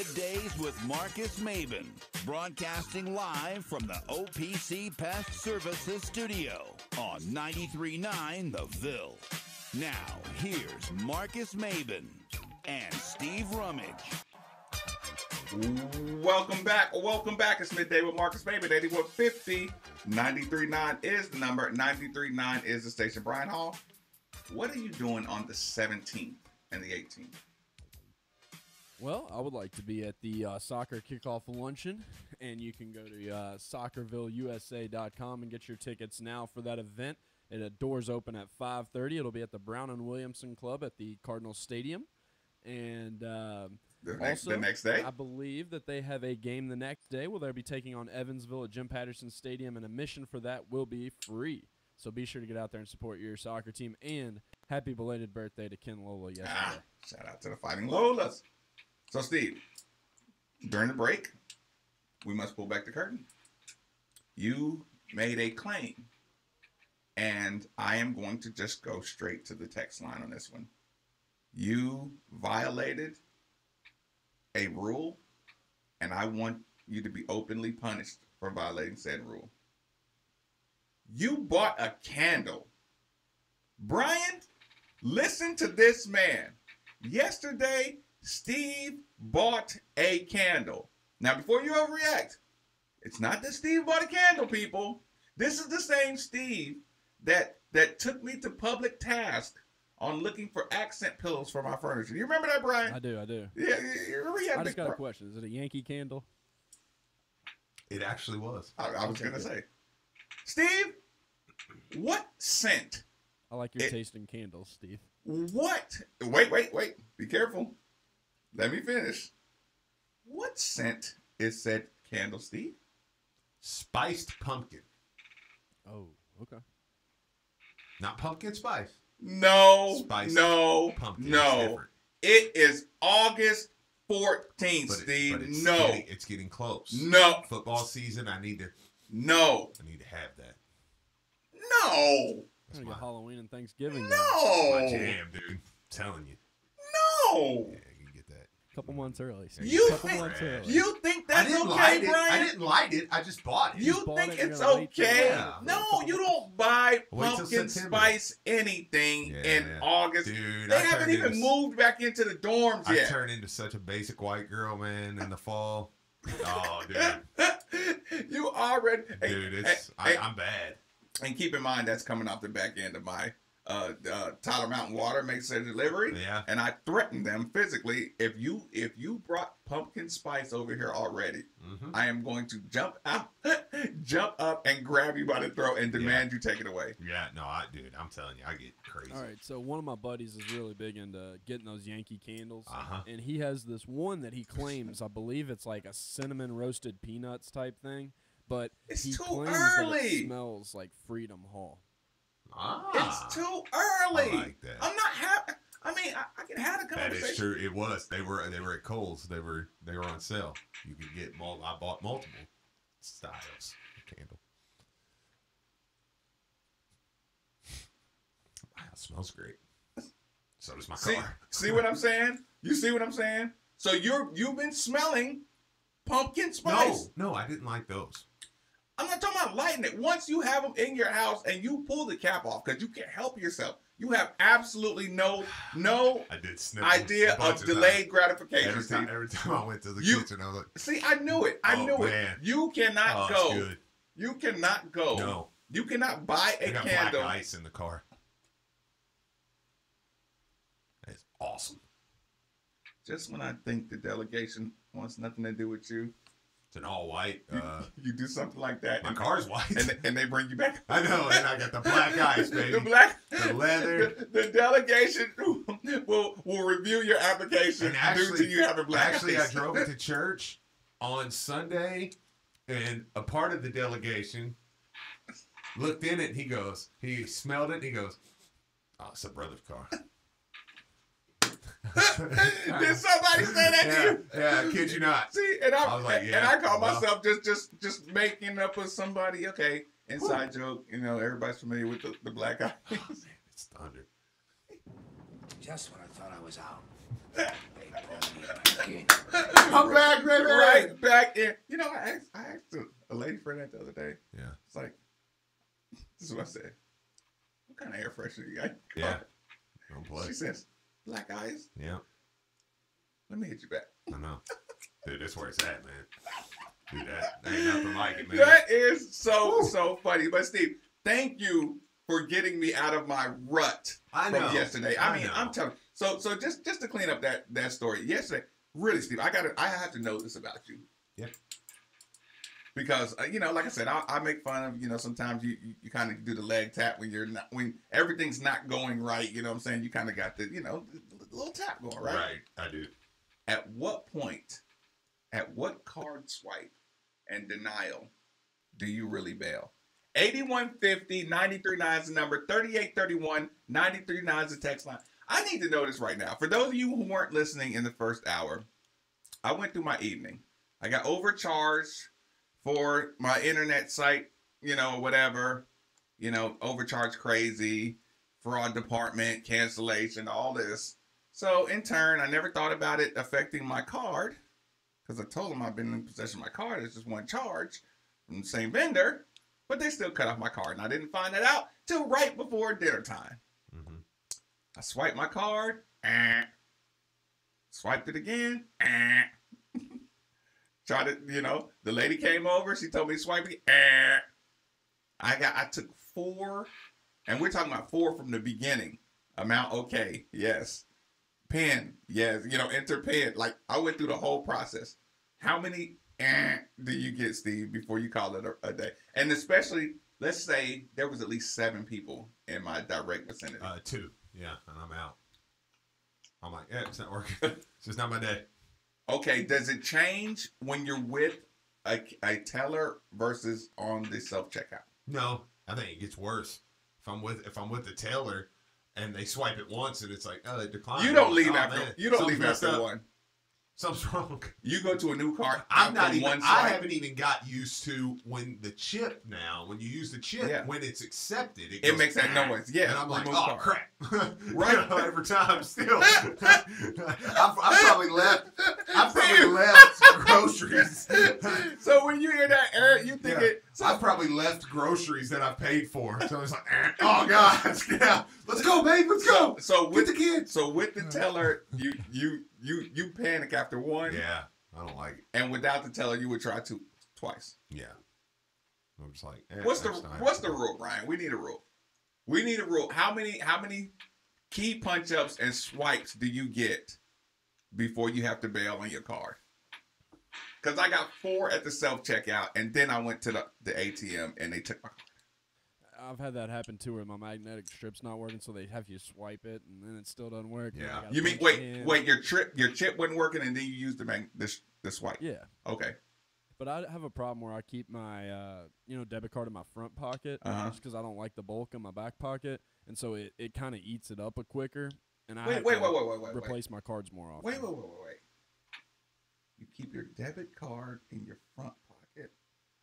Middays with Marcus Maven, broadcasting live from the OPC Pest Services studio on 93.9 The Ville. Now, here's Marcus Maven and Steve Rummage. Welcome back. It's Midday with Marcus Maven. 8150 93.9 is the number. 93.9 is the station. Brian Hall, what are you doing on the 17th and the 18th? Well, I would like to be at the soccer kickoff luncheon, and you can go to soccervilleusa.com and get your tickets now for that event. Doors open at 5:30. It'll be at the Brown and Williamson Club at the Cardinal Stadium. And the next day, I believe that they have a game the next day where they'll be taking on Evansville at Jim Patterson Stadium, and admission for that will be free. So be sure to get out there and support your soccer team. And happy belated birthday to Ken Lola yesterday. Shout out to the Fighting Lolas. So, Steve, during the break, we must pull back the curtain. You made a claim, and I am going to just go straight to the text line on this one. You violated a rule, and I want you to be openly punished for violating said rule. You bought a candle. Brian, listen to this man. Yesterday, Steve bought a candle. Now, before you overreact, it's not that Steve bought a candle, people. This is the same Steve that took me to public task on looking for accent pillows for my furniture. You remember that, Brian? I do. Yeah, you remember he had I just got a question. Is it a Yankee candle? It actually was. I was going to say. Steve, what scent? I like your taste in candles, Steve. What? Wait. Be careful. Let me finish. What scent is said candle, Steve? Spiced pumpkin. Oh, okay. Not pumpkin spice. No. Spiced pumpkin. No. It is August 14th, Steve. It's getting close. No. Football season. I need to have that. No. I'm gonna get Halloween and Thanksgiving. No. My jam, dude. I'm telling you. No. Yeah, you can get that. A couple months early. You think that's okay, Brian? I didn't light it. I just bought it. You think it's okay? Yeah. No, you don't buy Wait till pumpkin September. Spice anything in August. Dude, they haven't even moved back into the dorms yet. I turned into such a basic white girl, man, in the fall. Oh, dude. You already... Dude, I'm bad. And keep in mind, that's coming off the back end of my Tyler Mountain Water makes a delivery. Yeah. And I threatened them physically, if you brought pumpkin spice over here already, I am going to jump up and grab you by the throat and demand you take it away. Yeah, no, dude, I'm telling you, I get crazy. All right, so one of my buddies is really big into getting those Yankee candles. Uh-huh. And he has this one that he claims, I believe it's like a cinnamon roasted peanuts type thing. But it's he too claims early. That it smells like Freedom Hall. It's too early. I like that. I'm not happy. I mean, I can have a conversation. That is true. It was. They were at Kohl's. They were on sale. You could get I bought multiple styles of candle. Wow, it smells great. So does my car. See what I'm saying? You see what I'm saying? So you've been smelling pumpkin spice. No, I didn't like those. I'm not talking about lighting it. Once you have them in your house and you pull the cap off because you can't help yourself, you have absolutely no I did idea of delayed gratification. Every time I went to the kitchen, I was like, see, I knew it. I knew it. You cannot go. It's good. You cannot go. No. You cannot buy a got candle. Black ice in the car. It's awesome. Just when I think the delegation wants nothing to do with you. It's an all white. You do something like that. My car's white. And they bring you back. I know, and I got the black ice, baby. The leather. The delegation will review your application due to you having black ice. I drove it to church on Sunday, and a part of the delegation looked in it, and he smelled it, and he goes, oh, it's a brother's car. Did somebody say that to you? Yeah, I kid you not. See, and I was like, and I call myself just making up with somebody. Okay, inside joke. You know, everybody's familiar with the black eye. Oh, man, it's thunder. Just when I thought I was out, they I'm back, baby. Right back in. You know, I asked a lady friend that the other day. Yeah. It's like, this is what I said. What kind of air freshener you got? Yeah. Don't play. She says, black eyes. Yeah. Let me hit you back. I know. Dude, that's where it's at, man. Dude, that ain't nothing like it, man. That is so funny. But Steve, thank you for getting me out of my rut from yesterday. I mean, I'm telling you. So just to clean up that story. Yesterday, really, Steve, I have to know this about you. Yeah. Because you know, like I said, I make fun of, you know, sometimes you kind of do the leg tap when everything's not going right. You know what I'm saying? You kind of got the, you know, the little tap going, right? Right, I do. At what point, at what card swipe and denial do you really bail? 8150 939 is the number. 3831 939 is the text line. I need to know this right now. For those of you who weren't listening in the first hour, I went through my evening. I got overcharged for my internet site, you know, whatever, you know, overcharged crazy, fraud department, cancellation, all this. So in turn, I never thought about it affecting my card because I told them I've been in possession of my card. It's just one charge from the same vendor, but they still cut off my card. And I didn't find that out till right before dinner time. Mm-hmm. I swiped my card, swiped it again, tried to, you know, the lady came over. She told me to swipe it. I took 4, and we're talking about 4 from the beginning. Amount, okay, yes. Pin, yes. You know, enter pin. Like, I went through the whole process. How many do you get, Steve, before you call it a day? And especially, let's say there was at least 7 people in my direct vicinity. 2, yeah, and I'm out. I'm like, yeah, it's not working. It's just not my day. Okay, does it change when you're with a teller versus on the self-checkout? No, I think it gets worse. If I'm with the teller and they swipe it once and it's like, oh, they declined. You don't leave after one. Something's wrong. You go to a new card. I haven't even got used to when the chip when you use the chip, when it's accepted, it makes that noise. Yeah. And I'm like, oh, crap. Right. You know, every time still. I've probably left groceries. So when you hear that, you think it. So I've probably left groceries that I paid for. So it's like, oh, God. Yeah. Let's go, babe. Let's go. So with the kids. So with the teller, you panic after one. Yeah, I don't like it. And without the teller, you would try twice. Yeah. I'm just like, what's the rule, Brian? We need a rule. We need a rule. How many key punch ups and swipes do you get before you have to bail on your card? Because I got 4 at the self checkout, and then I went to the ATM and they took my card. I've had that happen too, where my magnetic strip's not working, so they have you swipe it, and then it still doesn't work. Yeah. You mean wait? Your chip wasn't working, and then you used the swipe. Yeah. Okay. But I have a problem where I keep my debit card in my front pocket just because I don't like the bulk in my back pocket, and so it kind of eats it up quicker. And I replace my cards more often. Wait. You keep your debit card in your front pocket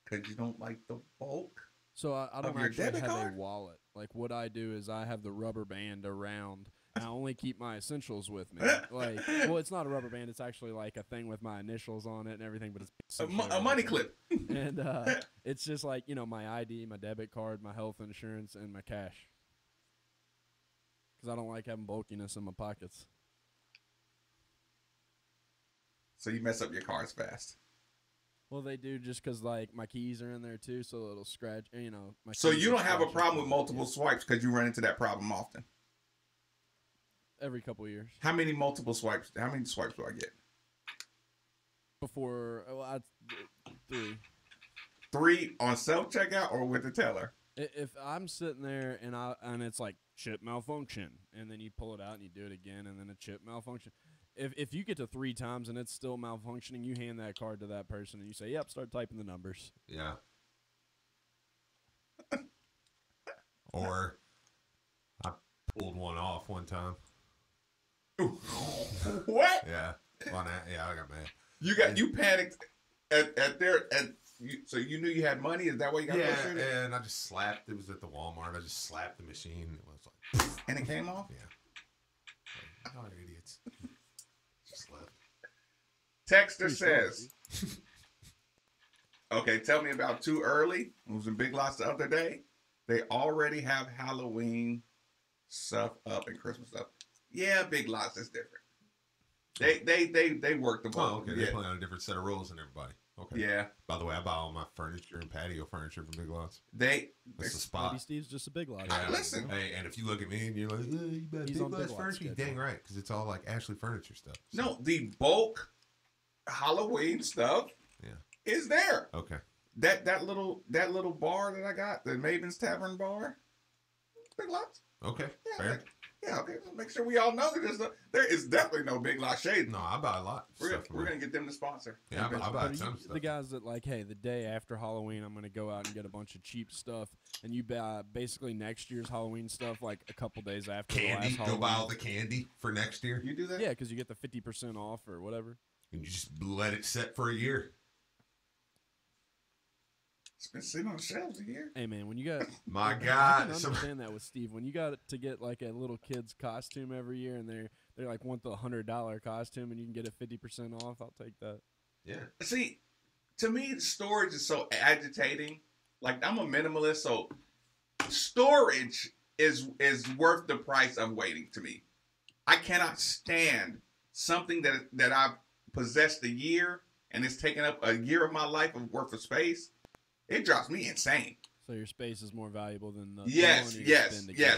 because you don't like the bulk. So I don't actually have a wallet. Like, what I do is I have the rubber band around. I only keep my essentials with me. Like, well, it's not a rubber band. It's actually like a thing with my initials on it and everything. But it's a money clip. And it's just like, my ID, my debit card, my health insurance, and my cash. Because I don't like having bulkiness in my pockets. So you mess up your cards fast. Well, they do just because, like, my keys are in there, too, so it'll scratch, So you don't have a problem with multiple swipes because you run into that problem often? Every couple of years. How many swipes do I get? Before, 3. 3 on self-checkout or with the teller? If I'm sitting there and it's like chip malfunction, and then you pull it out and you do it again, and then a chip malfunction. If you get to 3 times and it's still malfunctioning, you hand that card to that person and you say, "Yep, start typing the numbers." Yeah. Or I pulled one off one time. What? Yeah. I got mad. You panicked so you knew you had money? Is that why you got frustrated? Yeah, and I just slapped. It was at the Walmart. I just slapped the machine. It was like, and it came off? Yeah. Like, oh, idiots. Just left. Texter says, okay, tell me about Too Early. It was in Big Lots the other day. They already have Halloween stuff up and Christmas stuff. Yeah, Big Lots is different. They work the ball. Oh, okay. They play on a different set of rules than everybody. Okay. Yeah. By the way, I buy all my furniture and patio furniture from Big Lots. That's the spot. Maybe Steve's just a Big Lot. Listen. Hey, and if you look at me and you're like, you buy Big Lots furniture, you're dang right, because it's all like Ashley Furniture stuff. So. No, the bulk Halloween stuff is there. Okay. That little bar that I got, the Maven's Tavern bar, Big Lots. Okay. Yeah, fair. Okay. Let's make sure we all know that there is definitely no Big Lot shade. No, I buy a lot. We're gonna get them to sponsor. Yeah, I buy a ton of stuff. The guys that like, hey, the day after Halloween, I'm gonna go out and get a bunch of cheap stuff, and you buy basically next year's Halloween stuff like a couple days after the last Halloween. Go buy all the candy for next year. You do that? Yeah, because you get the 50% off or whatever. And you just let it set for a year. It's been sitting on the shelves a year. Hey man, when you got my God, I can understand that with Steve. When you got to get like a little kid's costume every year, and they're like want the $100 costume, and you can get it 50% off. I'll take that. Yeah. See, to me, storage is so agitating. Like I'm a minimalist, so storage is worth the price of waiting. To me, I cannot stand something that I've possessed a year and it's taken up a year of my life of worth of space. It drives me insane. So your space is more valuable than the yes.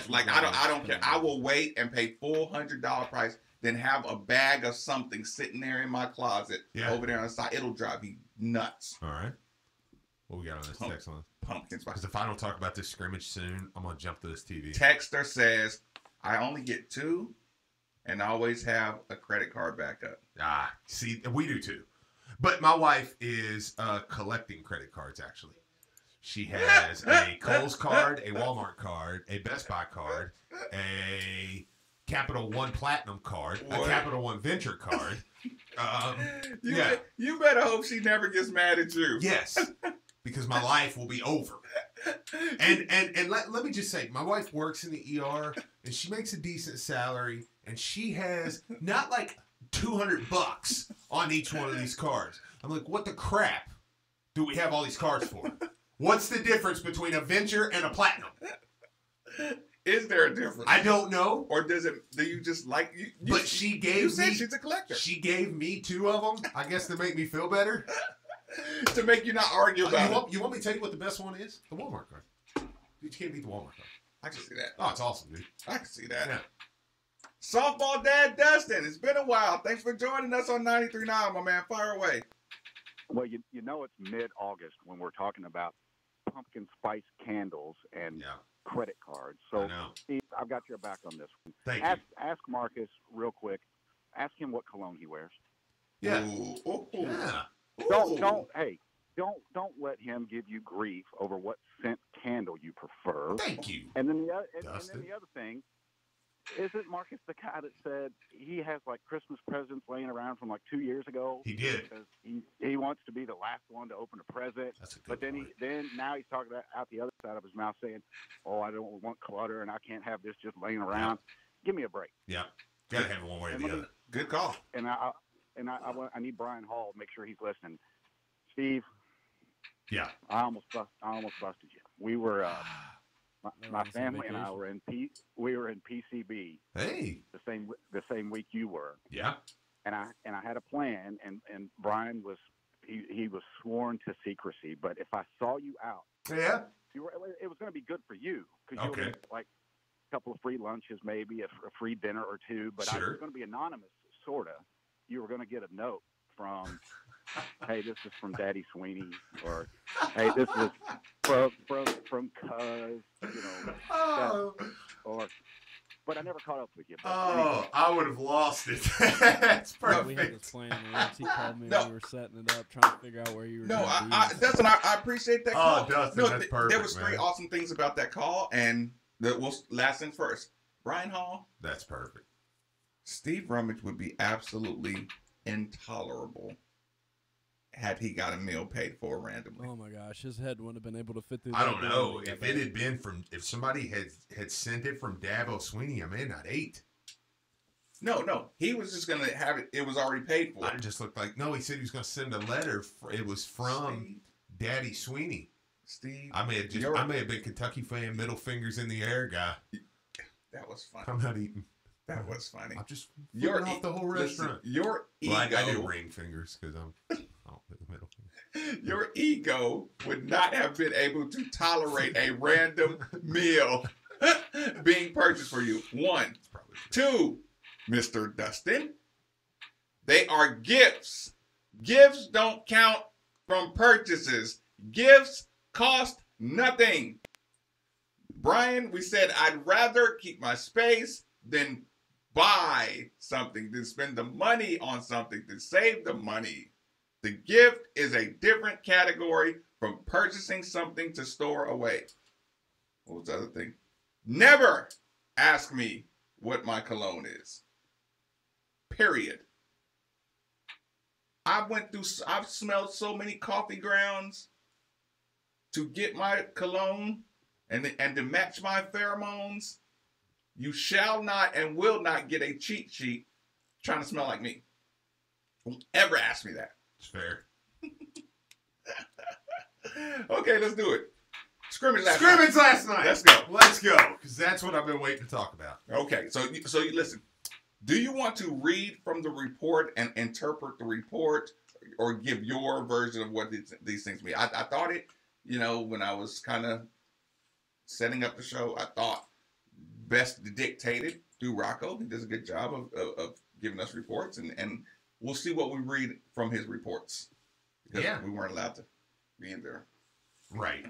Like I don't care. I will wait and pay full $100 price than have a bag of something sitting there in my closet over there on the side. It'll drive me nuts. All right. What we got on this text line? Pumpkin spice. Because if I don't talk about this scrimmage soon, I'm gonna jump to this TV. Texter says, I only get 2 and always have a credit card backup. See, we do too. But my wife is collecting credit cards, actually. She has a Kohl's card, a Walmart card, a Best Buy card, a Capital One Platinum card, a Capital One Venture card. You better hope she never gets mad at you. Yes, because my life will be over. And let me just say, my wife works in the ER, and she makes a decent salary, and she has not like $200 on each one of these cards. I'm like, what the crap do we have all these cards for? What's the difference between a Venture and a Platinum? Is there a difference? I don't know. Or do you just like you? But she gave me. She's a collector. She gave me 2 of them. I guess to make me feel better. To make you not argue about it. You want me to tell you what the best one is? The Walmart card. You can't beat the Walmart card. I can see that. Oh, it's awesome, dude. I can see that. Yeah. Softball Dad Dustin, it's been a while. Thanks for joining us on 93.9, my man. Fire away. Well, you know it's mid-August when we're talking about pumpkin spice candles and credit cards. So, Steve, I've got your back on this one. Thank you. Ask Marcus real quick. Ask him what cologne he wears. Yeah. Yeah. Don't let him give you grief over what scent candle you prefer. Thank you. And then the other thing. Isn't Marcus the guy that said he has like Christmas presents laying around from like 2 years ago? He did. Because he wants to be the last one to open a present. That's a good point. Then now he's talking out the other side of his mouth saying, "Oh, I don't want clutter and I can't have this just laying around." Give me a break. Yeah, gotta have it one way or the other. Good call. And I need Brian Hall to make sure he's listening. Steve. Yeah. I almost busted you. We were. My family and I were in PCB. Hey. The same week you were. Yeah. And I had a plan, and Brian was he was sworn to secrecy. But if I saw you out, it was going to be good for you because you were going to like a couple of free lunches, maybe a free dinner or 2. But I was going to be anonymous, sorta. You were going to get a note from. Hey, this is from Daddy Sweeney, or hey, this is from Cuz, but I never caught up with you. Anyway. I would have lost it. That's perfect. We had this plan. He called me when we were setting it up, trying to figure out where you were. Dustin, I appreciate that call. Oh, Dustin, that's perfect. There was 3 awesome things about that call, and last thing first. Brian Hall. That's perfect. Steve Rummage would be absolutely intolerable had he got a meal paid for randomly. Oh my gosh, his head wouldn't have been able to fit through. I don't know if it had been if somebody had sent it from Dabo Sweeney, I may not ate. No. He was just gonna have it. It was already paid for. I just looked like no. He said he was gonna send a letter. It was from Daddy Sweeney. Steve, I may have been Kentucky fan, middle fingers in the air guy. That was funny. I'm not eating. That was funny. I'm just off the whole restaurant. Your ego. Well, I do ring fingers because I'm middle finger. Your ego would not have been able to tolerate a random meal being purchased for you. 1, 2, Mr. Dustin. They are gifts. Gifts don't count from purchases. Gifts cost nothing. Brian, we said I'd rather keep my space than buy something, than spend the money on something, than save the money. The gift is a different category from purchasing something to store away. What was the other thing? Never ask me what my cologne is. Period. I've smelled so many coffee grounds to get my cologne and to match my pheromones. You shall not and will not get a cheat sheet trying to smell like me. Don't ever ask me that. It's fair. Okay, let's do it. Scrimmage last night. Let's go. Because that's what I've been waiting to talk about. Okay, so you listen. Do you want to read from the report and interpret the report, or give your version of what these things mean? I thought it, when I was kind of setting up the show, I thought best dictated through Rocco. He does a good job of giving us reports, and we'll see what we read from his reports. Because we weren't allowed to be in there. Right.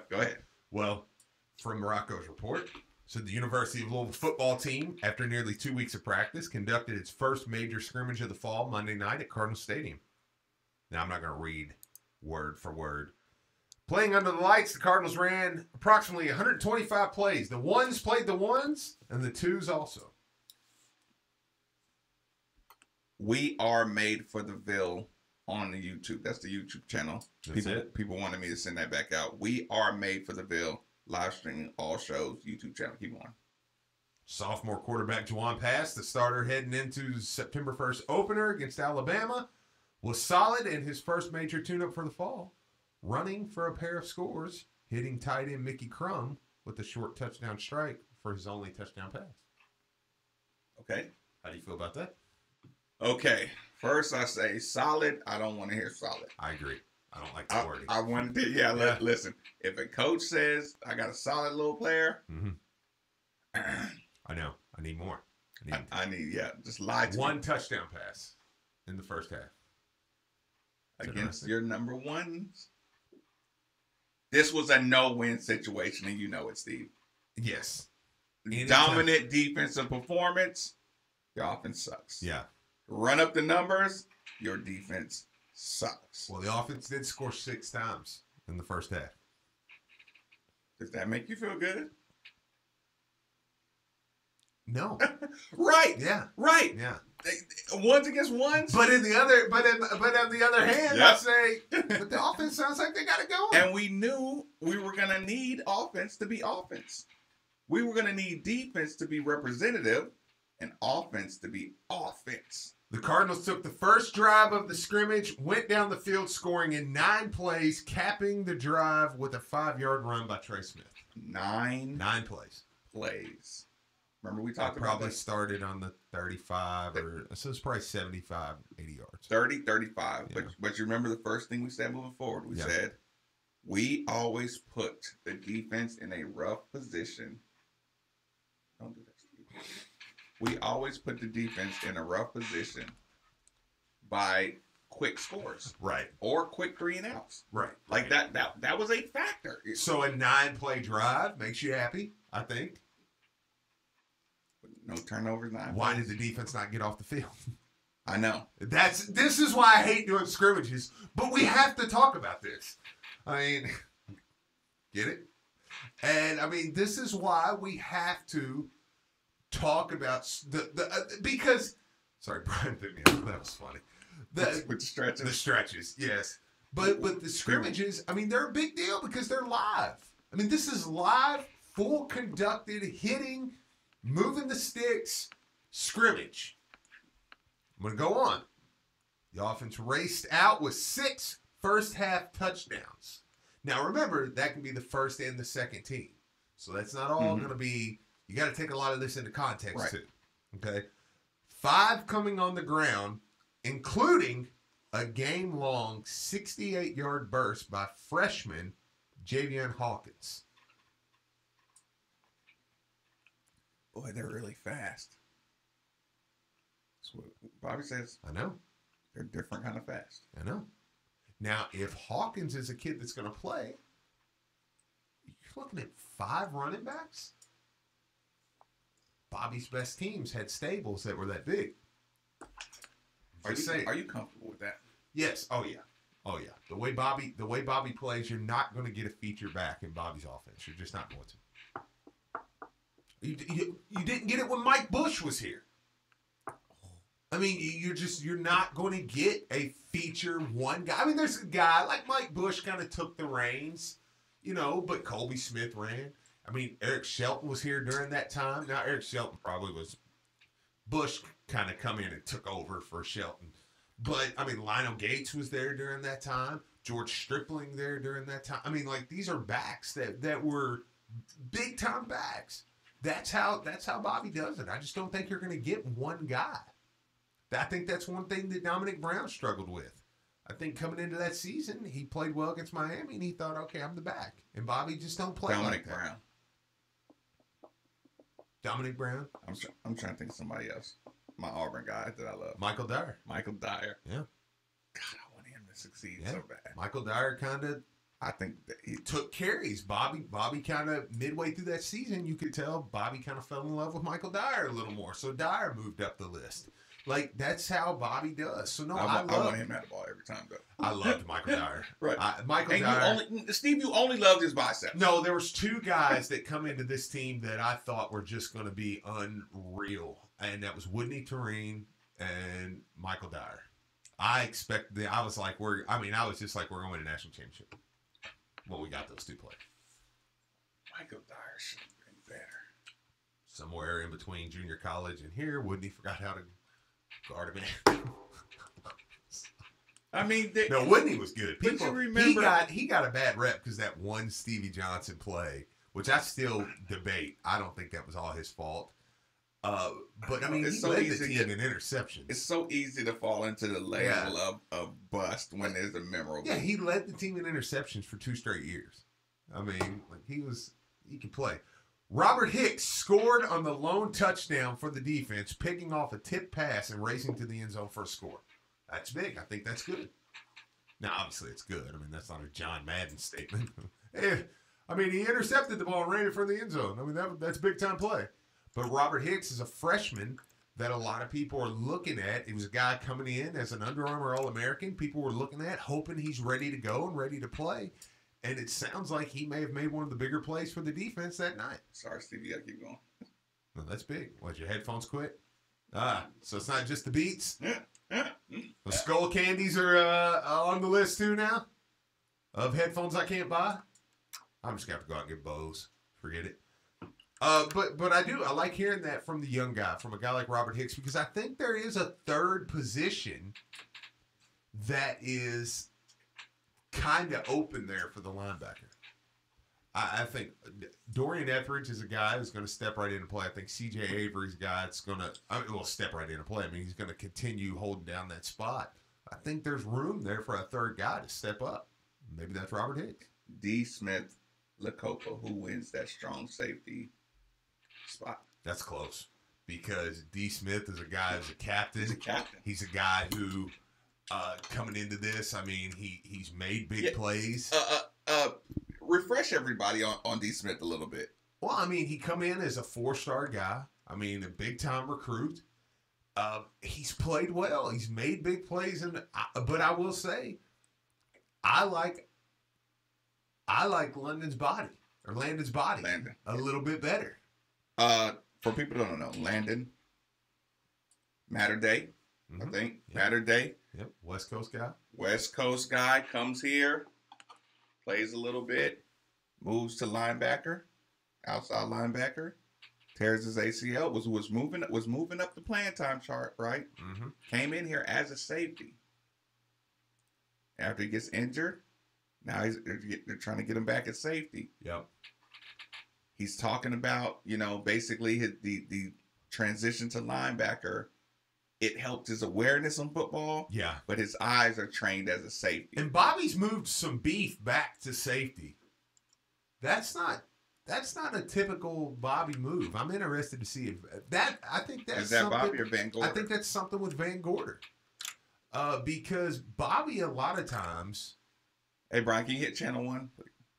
Go ahead. Well, from Rocco's report, so the University of Louisville football team, after nearly 2 weeks of practice, conducted its first major scrimmage of the fall Monday night at Cardinal Stadium. Now, I'm not going to read word for word. Playing under the lights, the Cardinals ran approximately 125 plays. The ones played the ones, and the twos also. We are made for the Ville on the YouTube. That's the YouTube channel. People wanted me to send that back out. We are made for the Ville. Live streaming all shows, YouTube channel. Keep on. Sophomore quarterback Juwan Pass, the starter heading into September 1st opener against Alabama, was solid in his first major tune-up for the fall, running for a pair of scores, hitting tight end Mickey Crum with a short touchdown strike for his only touchdown pass. Okay. How do you feel about that? Okay. First, I say solid. I don't want to hear solid. I agree. I don't like the wording. I wanted to, listen. If a coach says I got a solid little player, I know. I need more. I need just lie to me. One touchdown pass in the first half. Against your number ones. This was a no-win situation, and you know it, Steve. Yes. Dominant defensive performance, your offense sucks. Yeah. Run up the numbers, your defense sucks. Well, the offense did score 6 times in the first half. Does that make you feel good? No. Right. Yeah. Right. Yeah. Ones against ones. But on the other hand, I say, but the offense sounds like they got it going. And we knew we were gonna need offense to be offense. We were gonna need defense to be representative, and offense to be offense. The Cardinals took the first drive of the scrimmage, went down the field scoring in 9 plays, capping the drive with a 5-yard run by Trey Smith. 9 plays. Remember we talked about probably started on the 35 so it's probably 75, 80 yards. 30, 35. Yeah. But you remember the first thing we said moving forward? We said we always put the defense in a rough position. Don't do that, Steve. We always put the defense in a rough position by quick scores. Right. Or quick 3 and outs. Right. Like that was a factor. So a 9-play drive makes you happy, I think. No turnovers, 9 Why plays. did the defense not get off the field? I know. This is why I hate doing scrimmages, but we have to talk about this. I mean, get it? And I mean, this is why we have to talk about because sorry, Brian picked me up. That was funny. With the stretches. The stretches, yes. But the scrimmages, I mean, they're a big deal because they're live. I mean, this is live, full conducted hitting. moving the sticks, scrimmage. I'm going to go on. The offense raced out with 6 first-half touchdowns. Now, remember, that can be the first and the second team. So that's not all going to be – you got to take a lot of this into context, too. Okay? 5 coming on the ground, including a game-long 68-yard burst by freshman Javian Hawkins. Boy, they're really fast. That's what Bobby says. I know. They're different kind of fast. I know. Now, if Hawkins is a kid that's going to play, you're looking at 5 running backs. Bobby's best teams had stables that were that big. Are you comfortable with that? Yes. Oh yeah. Oh yeah. The way Bobby plays, you're not going to get a feature back in Bobby's offense. You're just not going to. You didn't get it when Mike Bush was here. I mean, you're not going to get a feature one guy. I mean, there's a guy like Mike Bush kind of took the reins, but Colby Smith ran. I mean, Eric Shelton was here during that time. Now, Eric Shelton probably was Bush kind of come in and took over for Shelton. But, I mean, Lionel Gates was there during that time. George Stripling there during that time. I mean, like, these are backs that were big-time backs. That's how Bobby does it. I just don't think you're going to get one guy. I think that's one thing that Dominic Brown struggled with. I think coming into that season, he played well against Miami, and he thought, okay, I'm the back. And Bobby just don't play like that. Dominic Brown? I'm trying to think of somebody else. My Auburn guy that I love. Michael Dyer. Yeah. God, I want him to succeed so bad. Michael Dyer kind of, I think that he took carries. Bobby kind of, midway through that season, you could tell Bobby kind of fell in love with Michael Dyer a little more. So Dyer moved up the list. Like, that's how Bobby does. So, no, I want him at the ball every time, though. I loved Michael Dyer. Right. Michael Dyer. You only loved his biceps. No, there was 2 guys that come into this team that I thought were just going to be unreal. And that was Whitney Tureen and Michael Dyer. I was just like, we're going to win a national championship. Well, we got those 2 players. Michael Dyer should have been better. Somewhere in between junior college and here, Whitney forgot how to guard a man. I mean, no, Whitney was good. People remember he got a bad rep because that one Stevie Johnson play, which I still debate. I don't think that was all his fault. But I mean, he led the team in interceptions. It's so easy to fall into the label of bust when there's a memorable. Yeah, he led the team in interceptions for 2 straight years. I mean, like he could play. Robert Hicks scored on the lone touchdown for the defense, picking off a tip pass and racing to the end zone for a score. That's big. I think that's good. Now, obviously, it's good. I mean, that's not a John Madden statement. He intercepted the ball and ran it for the end zone. I mean, that's big-time play. But Robert Hicks is a freshman that a lot of people are looking at. He was a guy coming in as an Under Armour All-American. People were looking at, hoping he's ready to go and ready to play. And it sounds like he may have made one of the bigger plays for the defense that night. Sorry, Steve, you got to keep going. No, that's big. What, your headphones quit? So it's not just the beats? The skull candies are on the list too now? Of headphones I can't buy? I'm just going to have to go out and get Bose. Forget it. But I like hearing that from the young guy, from a guy like Robert Hicks, because I think there is a third position that is kind of open there for the linebacker. I think Dorian Etheridge is a guy who's going to step right in and play. I think C.J. Avery's a guy that's going to, step right in and play. I mean, he's going to continue holding down that spot. I think there's room there for a third guy to step up. Maybe that's Robert Hicks. D. Smith Lacopa, who wins that strong safety spot. That's close because D. Smith is a guy who's a captain. He's a captain. He's a guy who, coming into this, I mean, he's made big plays. Refresh everybody on D. Smith a little bit. Well, I mean, he come in as a 4-star guy. I mean, a big-time recruit. He's played well. He's made big plays, but I will say, I like Landon's body a little bit better. For people who don't know, Landon, Matter Day, I think. Yep. Matter Day. Yep. West Coast guy comes here, plays a little bit, moves to linebacker, outside linebacker, tears his ACL, was moving up the playing time chart, right? Mm-hmm. Came in here as a safety. After he gets injured, now they're trying to get him back at safety. Yep. He's talking about, basically the transition to linebacker. It helped his awareness on football. Yeah. But his eyes are trained as a safety. And Bobby's moved some beef back to safety. That's not a typical Bobby move. I'm interested to see if that. I think that's is that Bobby or Van Gorder? I think that's something with Van Gorder. Because Bobby a lot of times. Hey Brian, can you hit channel 1?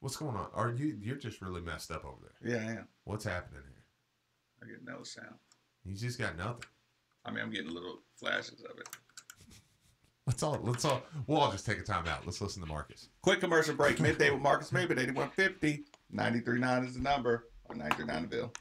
What's going on? You're just really messed up over there? Yeah, I am. What's happening here? I get no sound. You just got nothing. I mean, I'm getting little flashes of it. We'll all just take a time out. Let's listen to Marcus. Quick commercial break. Midday with Marcus Maben, 8150. 93.9 is the number. Or 93.9 the Ville.